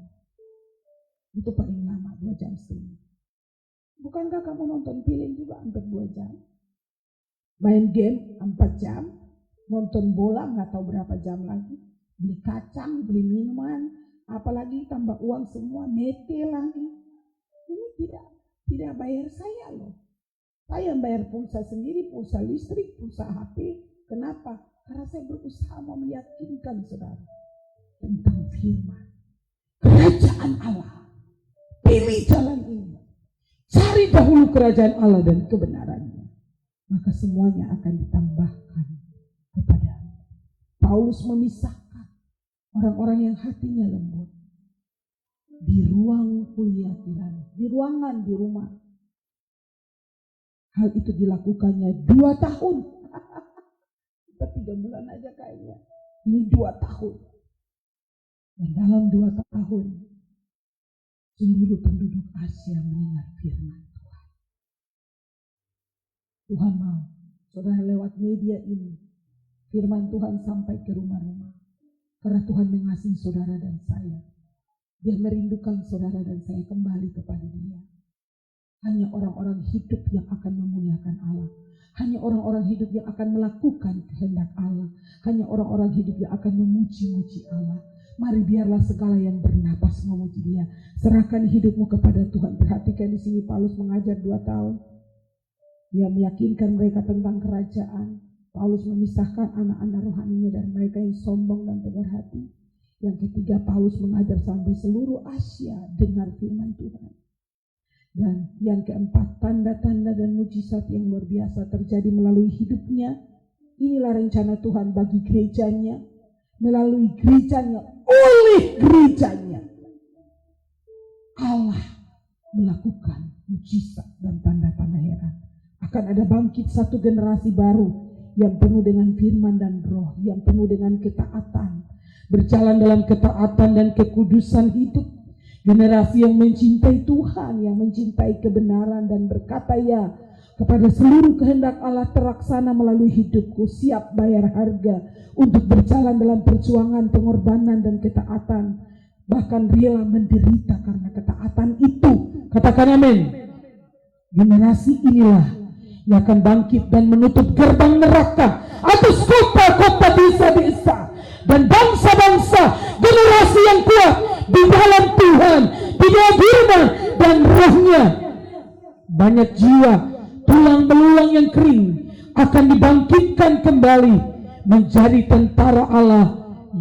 Itu paling lama 2 jam setengah. Bukankah kamu nonton film juga hampir 2 jam? Main game 4 jam. Nonton bola gak tahu berapa jam lagi. Beli kacang, beli minuman. Apalagi tambah uang semua, mete lagi. Ini tidak bayar saya loh. Saya bayar pulsa sendiri, pulsa listrik, pulsa HP. Kenapa? Karena saya berusaha mau meyakinkan saudara tentang firman kerajaan Allah. Pilih jalan ini. Cari dahulu kerajaan Allah dan kebenarannya. Maka semuanya akan ditambahkan kepadamu. Paulus memisahkan orang-orang yang hatinya lembut di ruang kuliah kiranya, di ruangan di rumah. Hal itu dilakukannya 2 tahun. Kita 3 bulan aja kayaknya. Ini 2 tahun. Dan dalam 2 tahun seluruh penduduk Asia mendengar firman Tuhan. Tuhan mau saudara lewat media ini firman Tuhan sampai ke rumah-rumah. Karena Tuhan mengasihi saudara dan saya. Dia merindukan saudara dan saya kembali kepada Dia. Hanya orang-orang hidup yang akan memuliakan Allah. Hanya orang-orang hidup yang akan melakukan kehendak Allah. Hanya orang-orang hidup yang akan memuji-muji Allah. Mari biarlah segala yang bernapas memuji Dia. Serahkan hidupmu kepada Tuhan. Perhatikan di sini Paulus mengajar 2 tahun. Dia meyakinkan mereka tentang kerajaan. Paulus memisahkan anak-anak rohaninya dari mereka yang sombong dan tegar hati. Yang ketiga, Paulus mengajar sampai seluruh Asia dengar firman Tuhan. Dan yang keempat, tanda-tanda dan mujizat yang luar biasa terjadi melalui hidupnya. Inilah rencana Tuhan bagi gerejanya. Melalui gerejanya, oleh gerejanya. Allah melakukan mujizat dan tanda-tanda heran. Akan ada bangkit satu generasi baru yang penuh dengan firman dan roh, yang penuh dengan ketaatan. Berjalan dalam ketaatan dan kekudusan hidup. Generasi yang mencintai Tuhan, yang mencintai kebenaran dan berkata ya kepada seluruh kehendak Allah terlaksana melalui hidupku, siap bayar harga untuk berjalan dalam perjuangan, pengorbanan dan ketaatan. Bahkan rela menderita karena ketaatan itu. Katakan amin. Generasi inilah yang akan bangkit dan menutup gerbang neraka atas kota-kota, desa-desa dan bangsa-bangsa. Generasi yang kuat di dalam Tuhan, di dalam firman dan rohnya. Banyak jiwa tulang belulang yang kering akan dibangkitkan kembali menjadi tentara Allah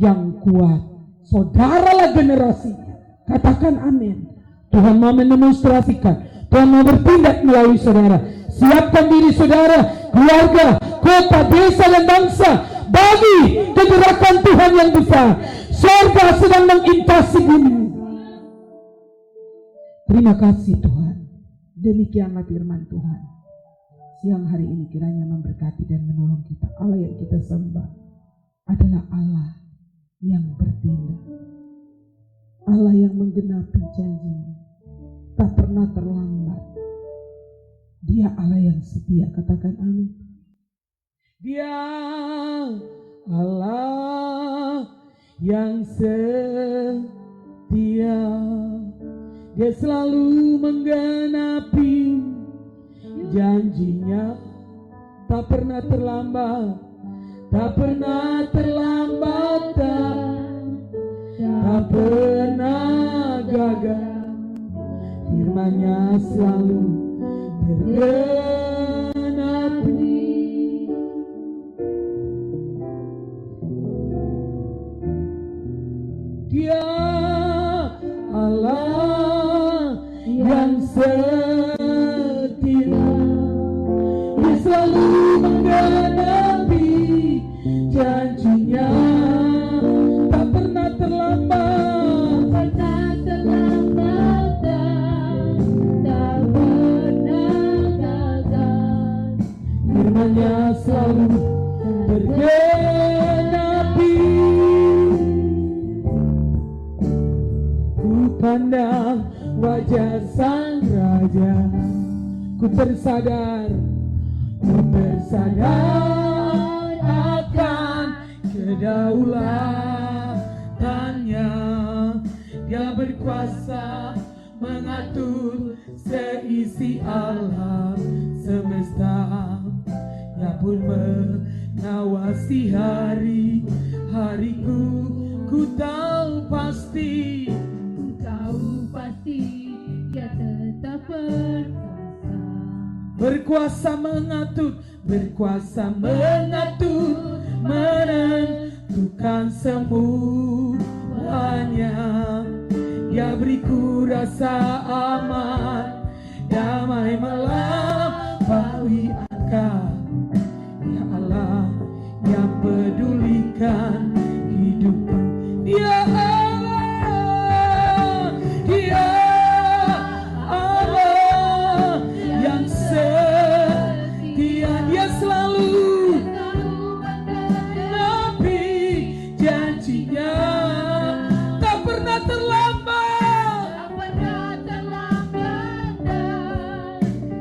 yang kuat. Saudaralah generasinya. Katakan amin. Tuhan mau mendemonstrasikan, Tuhan mau bertindak melalui saudara. Siapkan diri saudara, keluarga, kota, desa dan bangsa bagi kegerakan Tuhan yang besar. Surga sedang menginvasi bumi. Terima kasih Tuhan. Demikianlah firman Tuhan. Siang hari ini kiranya memberkati dan menolong kita. Allah yang kita sembah adalah Allah yang bertindak. Allah yang menggenapi janji-Nya. Tak pernah terlambat. Dia Allah yang setia. Katakan amin. Dia Allah yang setia. Dia selalu menggenapi janji-Nya. Tak pernah terlambat. Tak pernah terlambat. Tak pernah gagal. Firman-Nya selalu tergenapi. Dia Allah yang setia. Ku pandang wajah sang raja, ku tersadar akan kedaulatannya. Dia berkuasa mengatur seisi alam semesta. Dia pun mengawasi hari-hariku. Ku tahu pasti Dia tetap berkuasa menentukan semuanya. Dia beriku rasa aman, damai melampaui akal. Ya Allah yang pedulikan hidupku. Dia Allah yang setia. Dia selalu menepi janjinya, tak pernah terlambat,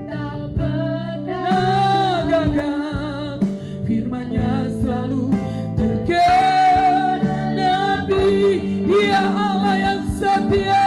tak pernah gagal. Firman-Nya selalu tergenapi. Dia Allah yang setia.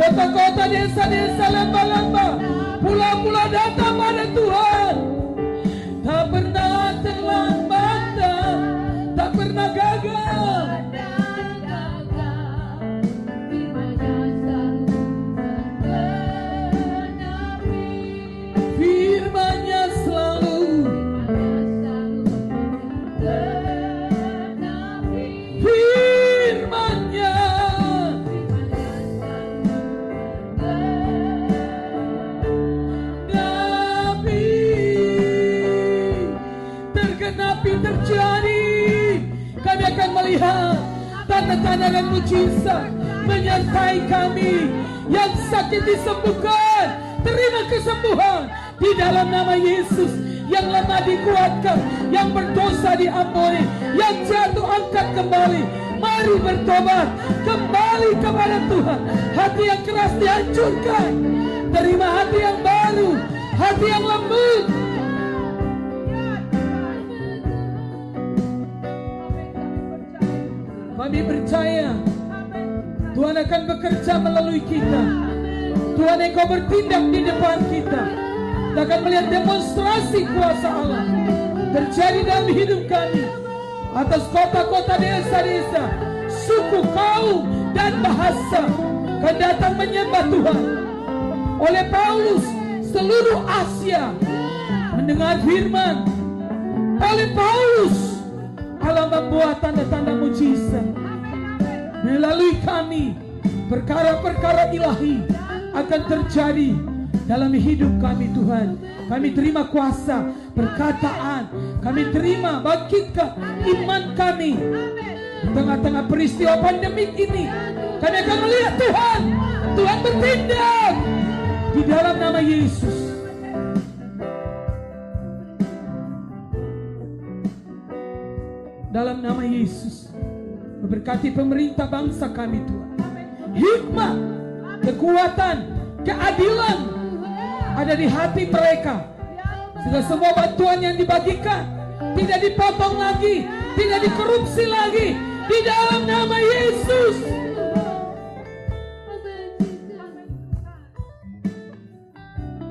Kota-kota, desa-desa, lembah-lembah, pulau-pulau datang pada Tuhan. Tak pernah terlambat, tak pernah gagal. Firman-Nya selalu terjadi. Kami akan melihat tanda-tanda dan mujizat menyertai kami. Yang sakit disembuhkan, terima kesembuhan di dalam nama Yesus. Yang lemah dikuatkan, yang berdosa diampuni, yang jatuh angkat kembali. Mari bertobat kembali kepada Tuhan. Hati yang keras dihancurkan, terima hati yang baru, hati yang lembut. Kami percaya Tuhan akan bekerja melalui kita. Tuhan Engkau bertindak di depan kita. Kita akan melihat demonstrasi kuasa Allah terjadi dalam hidup kami, atas kota-kota, desa-desa, suku, kaum, dan bahasa akan datang menyembah Tuhan. Oleh Paulus, seluruh Asia mendengar firman. Oleh Paulus, Allah membuat tanda-tanda mujizat. Melalui kami, perkara-perkara ilahi akan terjadi dalam hidup kami Tuhan. Kami terima kuasa perkataan. Kami terima, bangkitkan iman kami. Di tengah-tengah peristiwa pandemik ini, kami akan melihat Tuhan. Tuhan bertindak di dalam nama Yesus. Dalam nama Yesus, memberkati pemerintah bangsa kami Tuhan. Hikmat, kekuatan, keadilan ada di hati mereka. Sehingga semua bantuan yang dibagikan tidak dipotong lagi, tidak dikorupsi lagi. Di dalam nama Yesus.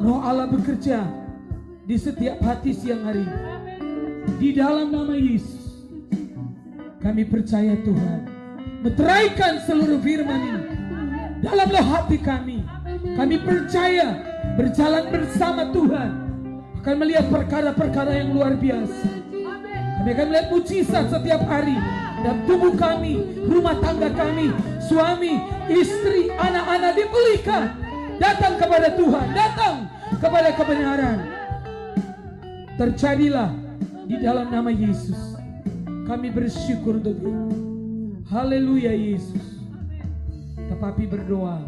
Roh Allah bekerja di setiap hati siang hari. Di dalam nama Yesus. Kami percaya Tuhan meteraikan seluruh firman ini dalam hati kami. Kami percaya berjalan bersama Tuhan akan melihat perkara-perkara yang luar biasa. Kami akan melihat mujizat setiap hari dalam tubuh kami, rumah tangga kami, suami, istri, anak-anak dipulihkan. Datang kepada Tuhan, datang kepada kebenaran. Terjadilah di dalam nama Yesus. Kami bersyukur untuk itu. Haleluya Yesus. Tetapi berdoa,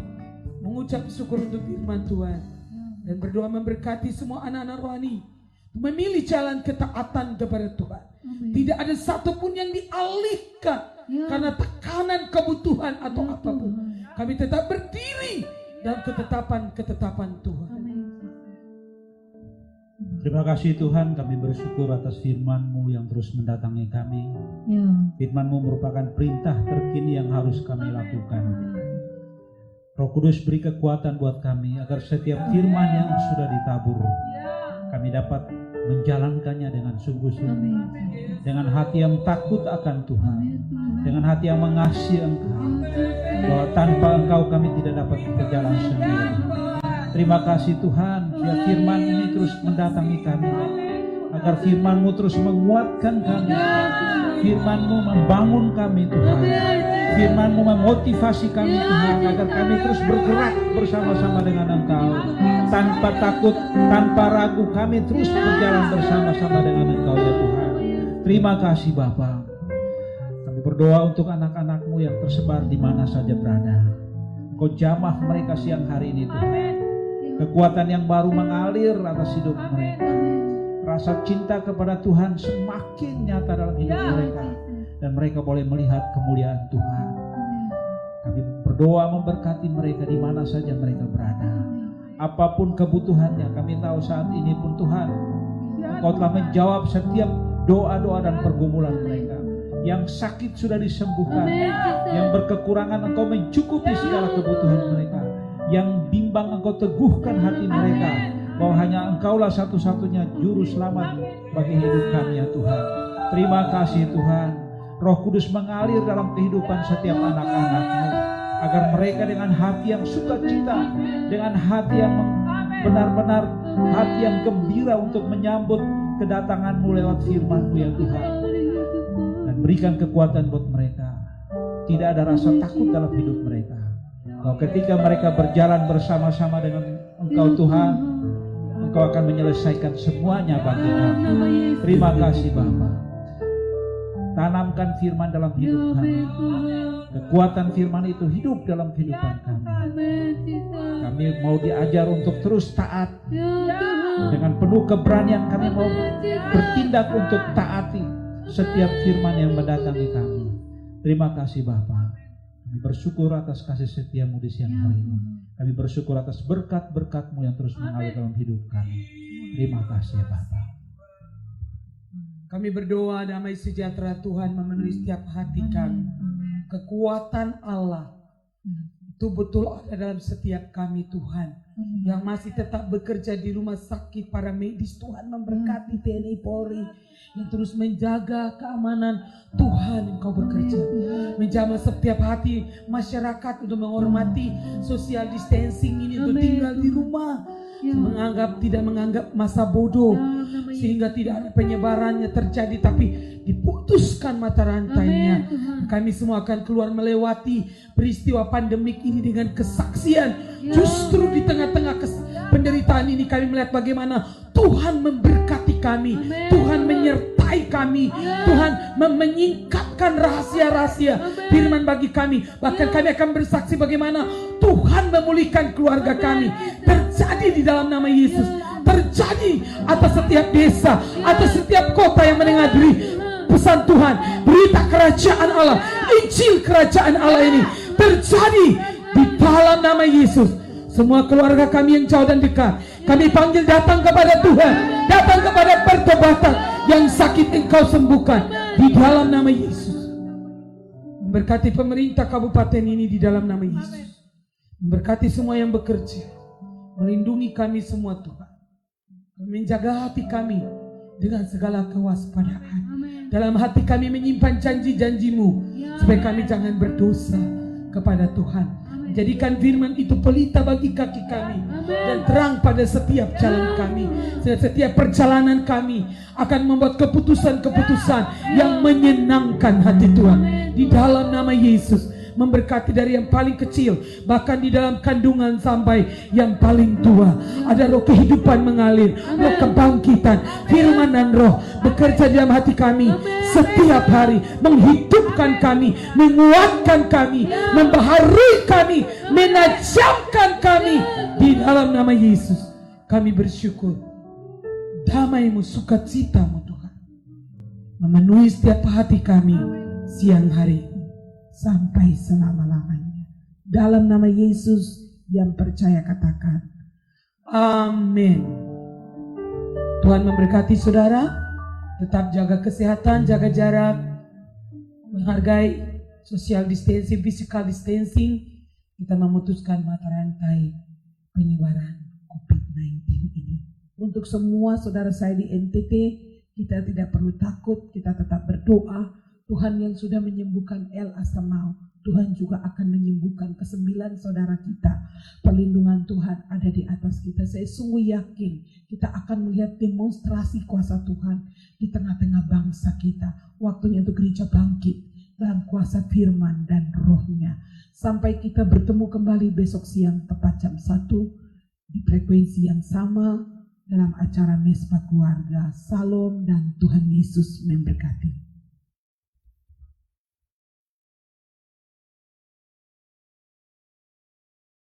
mengucap syukur untuk firman Tuhan, dan berdoa memberkati semua anak-anak rohani memilih jalan ketaatan kepada Tuhan. Tidak ada satupun yang dialihkan karena tekanan kebutuhan atau apapun. Kami tetap berdiri dalam ketetapan Tuhan. Terima kasih Tuhan, kami bersyukur atas firman-Mu yang terus mendatangi kami. Firman-Mu merupakan perintah terkini yang harus kami lakukan. Roh Kudus beri kekuatan buat kami agar setiap firman yang sudah ditabur kami dapat menjalankannya dengan sungguh-sungguh, dengan hati yang takut akan Tuhan, dengan hati yang mengasihi Engkau, bahwa tanpa Engkau kami tidak dapat berjalan sendiri. Terima kasih Tuhan, biar firman ini terus mendatangi kami, agar firman-Mu terus menguatkan kami, firman-Mu membangun kami Tuhan, firman-Mu memotivasi kami Tuhan, agar kami terus bergerak bersama-sama dengan Engkau, tanpa takut, tanpa ragu, kami terus berjalan bersama-sama dengan Engkau ya Tuhan. Terima kasih Bapa. Kami berdoa untuk anak-anak-Mu yang tersebar di mana saja berada. Engkau jamah mereka siang hari ini Tuhan. Kekuatan yang baru mengalir atas hidup mereka. Rasa cinta kepada Tuhan semakin nyata dalam hidup mereka, dan mereka boleh melihat kemuliaan Tuhan. Kami berdoa memberkati mereka di mana saja mereka berada. Apapun kebutuhannya, kami tahu saat ini pun Tuhan, Engkau telah menjawab setiap doa-doa dan pergumulan mereka. Yang sakit sudah disembuhkan, yang berkekurangan Engkau mencukupi segala kebutuhan mereka. Yang bimbang Engkau teguhkan hati mereka, bahwa hanya Engkaulah satu-satunya juru selamat bagi hidup kami ya Tuhan. Terima kasih Tuhan. Roh Kudus mengalir dalam kehidupan setiap anak-anak-Mu, agar mereka dengan hati yang sukacita, dengan hati yang benar-benar hati yang gembira untuk menyambut kedatangan-Mu lewat firman-Mu ya Tuhan. Dan berikan kekuatan buat mereka. Tidak ada rasa takut dalam hidup mereka. Bahwa ketika mereka berjalan bersama-sama dengan Engkau Tuhan, Engkau akan menyelesaikan semuanya bagi kami. Terima kasih Bapa. Tanamkan firman dalam hidup kami. Kekuatan firman itu hidup dalam kehidupan kami. Kami mau diajar untuk terus taat. Dengan penuh keberanian kami mau bertindak untuk taati setiap firman yang mendatangi kami. Terima kasih Bapa. Kami bersyukur atas kasih setia-Mu di siang hari ini. Kami bersyukur atas berkat-berkat-Mu yang terus mengalir dalam hidup kami. Terima kasih ya Bapa. Kami berdoa damai sejahtera Tuhan memenuhi setiap hati kami. Kekuatan Allah itu betul ada dalam setiap kami Tuhan. Yang masih tetap bekerja di rumah sakit, para medis Tuhan memberkati TNI Polri yang terus menjaga keamanan. Tuhan Engkau bekerja menjaga setiap hati masyarakat untuk menghormati social distancing ini, untuk tinggal di rumah, tidak menganggap masa bodoh, sehingga tidak ada penyebarannya terjadi, tapi diputuskan mata rantainya. Kami semua akan keluar melewati peristiwa pandemik ini dengan kesaksian. Justru di tengah-tengah penderitaan ini kami melihat bagaimana Tuhan memberkati kami, Tuhan menyertai kami, Tuhan menyingkapkan rahasia-rahasia firman bagi kami. Bahkan kami akan bersaksi bagaimana Tuhan memulihkan keluarga kami. Terjadi di dalam nama Yesus. Terjadi atas setiap desa, atas setiap kota yang mendengar pesan Tuhan, berita kerajaan Allah, Injil kerajaan Allah ini terjadi di dalam nama Yesus. Semua keluarga kami yang jauh dan dekat, kami panggil datang kepada Tuhan, datang kepada pertobatan. Yang sakit Engkau sembuhkan di dalam nama Yesus. Memberkati pemerintah kabupaten ini di dalam nama Yesus. Memberkati semua yang bekerja, melindungi kami semua Tuhan, menjaga hati kami dengan segala kewaspadaan. Dalam hati kami menyimpan janji-janji-Mu, supaya kami jangan berdosa kepada Tuhan. Jadikan firman itu pelita bagi kaki kami, dan terang pada setiap jalan kami. Setiap perjalanan kami akan membuat keputusan-keputusan yang menyenangkan hati Tuhan. Di dalam nama Yesus, memberkati dari yang paling kecil bahkan di dalam kandungan sampai yang paling tua. Ada roh kehidupan mengalir, roh kebangkitan, firman dan roh bekerja dalam hati kami setiap hari, menghidupkan kami, menguatkan kami, membaharui kami, menajamkan kami. Di dalam nama Yesus kami bersyukur. Damai-Mu, sukacita-Mu Tuhan memenuhi setiap hati kami siang hari sampai selama-lamanya. Dalam nama Yesus yang percaya katakan amin. Tuhan memberkati saudara. Tetap jaga kesehatan, jaga jarak, menghargai social distancing, physical distancing. Kita memutuskan mata rantai penyebaran COVID-19 ini. Untuk semua saudara saya di NTT, kita tidak perlu takut, kita tetap berdoa. Tuhan yang sudah menyembuhkan El Asamau, Tuhan juga akan menyembuhkan ke-9 saudara kita. Perlindungan Tuhan ada di atas kita. Saya sungguh yakin kita akan melihat demonstrasi kuasa Tuhan di tengah-tengah bangsa kita. Waktunya untuk gereja bangkit dalam kuasa firman dan rohnya. Sampai kita bertemu kembali besok siang tepat jam 1 di frekuensi yang sama dalam acara Mesbah Keluarga. Salam dan Tuhan Yesus memberkati.